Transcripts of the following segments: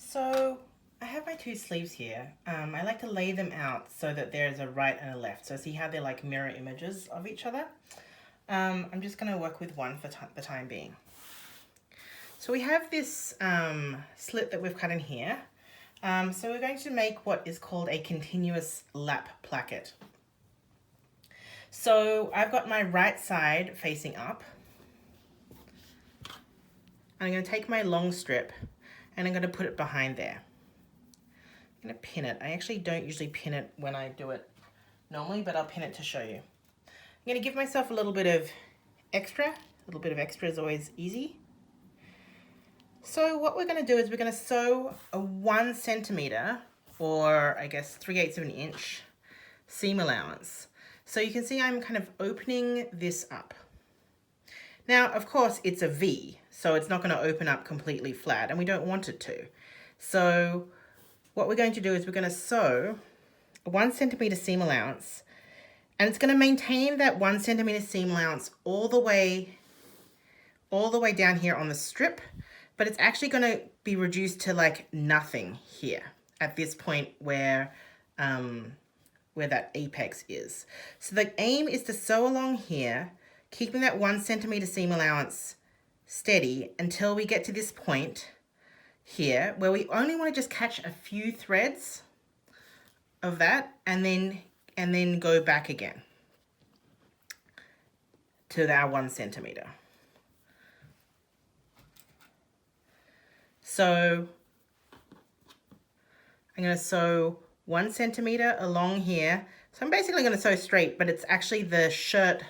So I have my two sleeves here. I like to lay them out so that there's a right and a left. So see how they're like mirror images of each other? I'm just going to work with one for the time being. So we have this slit that we've cut in here. So we're going to make what is called a continuous lap placket. So I've got my right side facing up. I'm going to take my long strip and I'm going to put it behind there. I'm going to pin it. I actually don't usually pin it when I do it normally, but I'll pin it to show you. I'm going to give myself a little bit of extra. A little bit of extra is always easy. So what we're going to do is we're going to sew a 1 centimeter, or I guess 3/8 of an inch seam allowance. So you can see I'm kind of opening this up. Now, of course, it's a V, so it's not going to open up completely flat, and we don't want it to. So what we're going to do is we're going to sew a 1 centimeter seam allowance, and it's going to maintain that 1 centimeter seam allowance all the way down here on the strip, but it's actually going to be reduced to like nothing here at this point where that apex is. So the aim is to sew along here, keeping that 1 centimeter seam allowance steady until we get to this point here where we only want to just catch a few threads of that and then go back again to our 1 centimeter. So I'm going to sew 1 centimeter along here. So I'm basically going to sew straight, but it's actually the shirt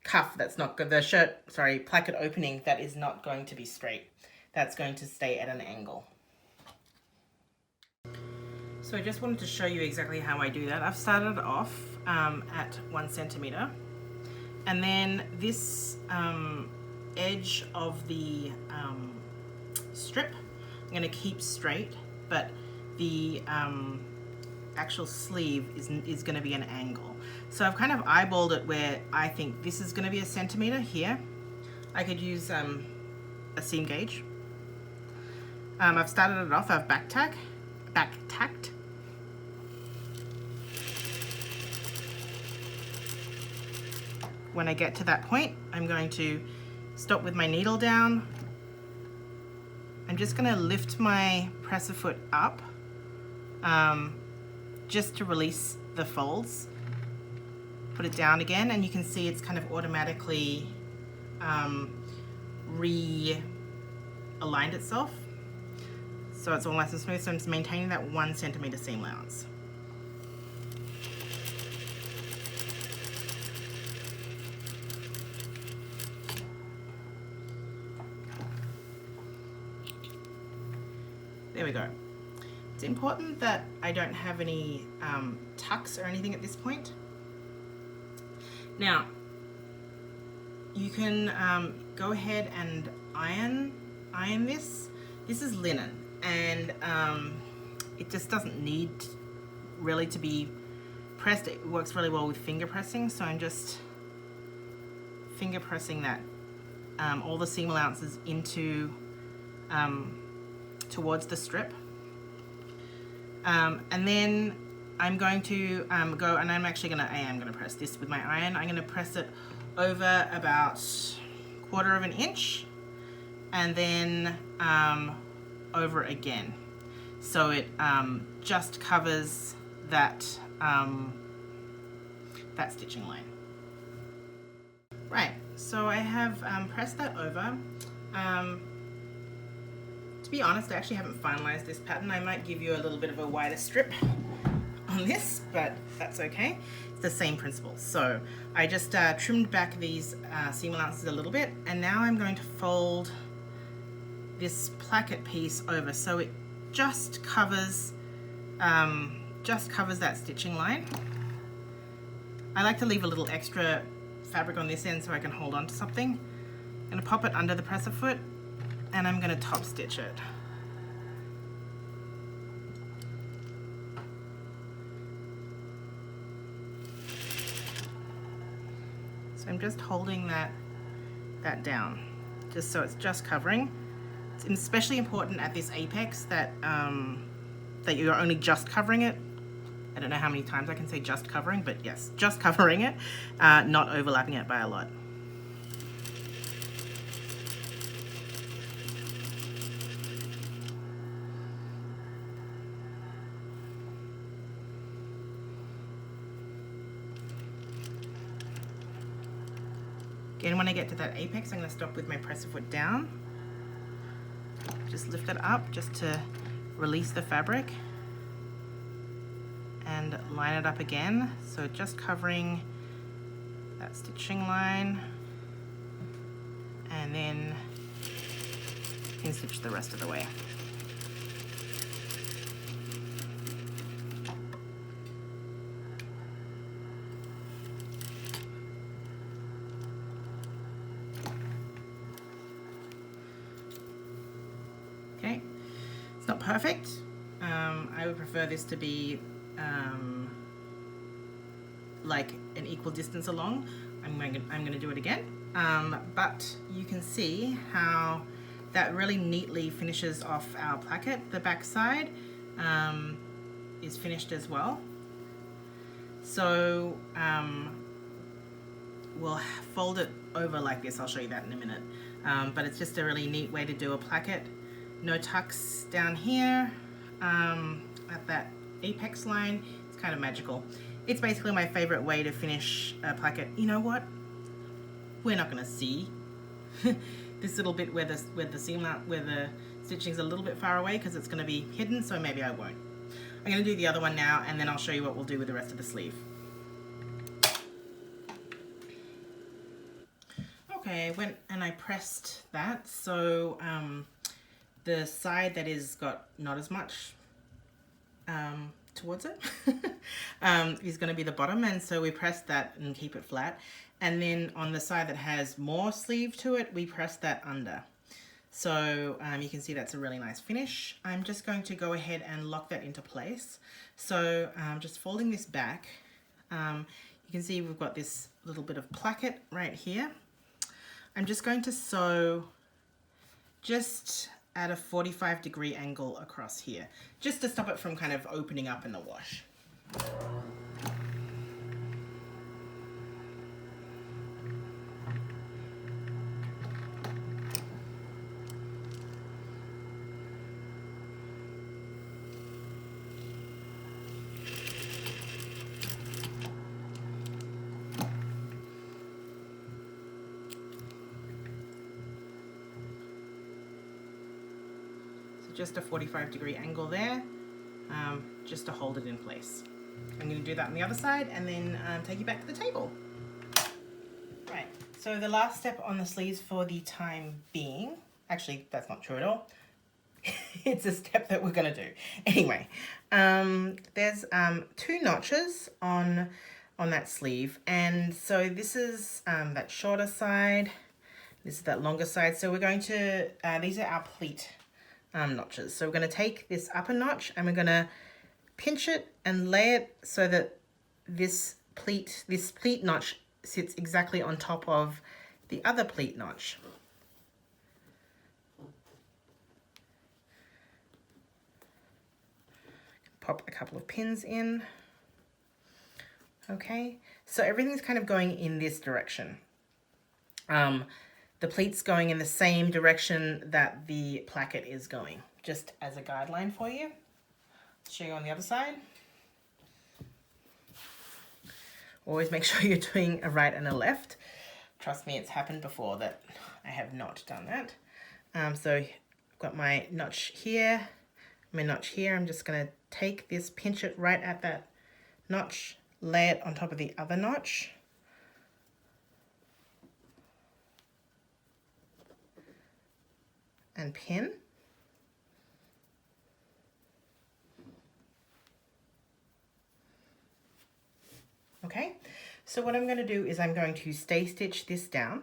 cuff that's not good. The shirt, sorry, placket opening that is not going to be straight. That's going to stay at an angle. So I just wanted to show you exactly how I do that. I've started off at 1 centimeter, and then this edge of the strip I'm going to keep straight, but the actual sleeve is going to be an angle. So I've kind of eyeballed it where I think this is going to be 1 centimeter here. I could use a seam gauge. I've started it off, I've back tacked. When I get to that point, I'm going to stop with my needle down. I'm just going to lift my presser foot up just to release the folds. Put it down again, and you can see it's kind of automatically realigned itself. So it's all nice and smooth, so I'm just maintaining that 1 centimeter seam allowance. There we go. It's important that I don't have any tucks or anything at this point. Now, you can go ahead and iron this. This is linen, and it just doesn't need really to be pressed. It works really well with finger pressing, so I'm just finger pressing that all the seam allowances into towards the strip, and then I'm going to go, and I'm going to press this with my iron. I'm going to press it over about 1/4 of an inch, and then over again, so it just covers that that stitching line. Right, so I have pressed that over. To be honest, I actually haven't finalized this pattern. I might give you a little bit of a wider strip on this, but that's okay. It's the same principle. So I just trimmed back these seam allowances a little bit, and now I'm going to fold this placket piece over so it just covers that stitching line. I like to leave a little extra fabric on this end so I can hold on to something. I'm going to pop it under the presser foot, and I'm going to top stitch it. So I'm just holding that down, just so it's just covering. It's especially important at this apex that, that you're only just covering it. I don't know how many times I can say just covering, but yes, just covering it, not overlapping it by a lot. Again, when I get to that apex, I'm going to stop with my presser foot down. Just lift it up just to release the fabric and line it up again. So just covering that stitching line, and then pin stitch the rest of the way. Okay, it's not perfect. I would prefer this to be like an equal distance along. I'm going to do it again, but you can see how that really neatly finishes off our placket. The back side is finished as well. So we'll fold it over like this. I'll show you that in a minute. But it's just a really neat way to do a placket. No tucks down here at that apex line. It's kind of magical. It's basically my favorite way to finish a placket. You know what? We're not going to see this little bit where the seam out, where the stitching's a little bit far away, because it's going to be hidden, so maybe I won't. I'm going to do the other one now, and then I'll show you what we'll do with the rest of the sleeve. Okay, I went and I pressed that, so the side that is got not as much towards it is going to be the bottom, and so we press that and keep it flat. And then on the side that has more sleeve to it, we press that under. So you can see that's a really nice finish. I'm just going to go ahead and lock that into place. So just folding this back, you can see we've got this little bit of placket right here. I'm just going to sew just at a 45-degree angle across here, just to stop it from kind of opening up in the wash. Just a 45-degree angle there, just to hold it in place. I'm going to do that on the other side and then take you back to the table. Right, so the last step on the sleeves for the time being, actually that's not true at all. It's a step that we're going to do. Anyway, there's 2 notches on that sleeve, and so this is that shorter side, this is that longer side. So we're going to, these are our pleat notches. So we're going to take this upper notch and we're going to pinch it and lay it so that this pleat notch sits exactly on top of the other pleat notch. Pop a couple of pins in. Okay, so everything's kind of going in this direction. The pleat's going in the same direction that the placket is going, just as a guideline for you. I'll show you on the other side. Always make sure you're doing a right and a left. Trust me, it's happened before that I have not done that. So I've got my notch here, my notch here. I'm just going to take this, pinch it right at that notch, lay it on top of the other notch. And pin. Okay, so what I'm going to do is I'm going to stay stitch this down.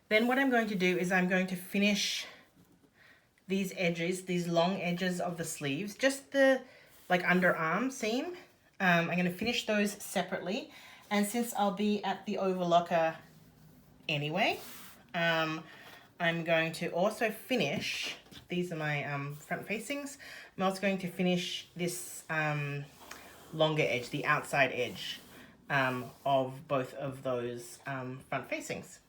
Then what I'm going to do is I'm going to finish these edges, these long edges of the sleeves, just the like underarm seam. I'm going to finish those separately, and since I'll be at the overlocker anyway, I'm going to also finish, these are my front facings, I'm also going to finish this longer edge, the outside edge of both of those front facings.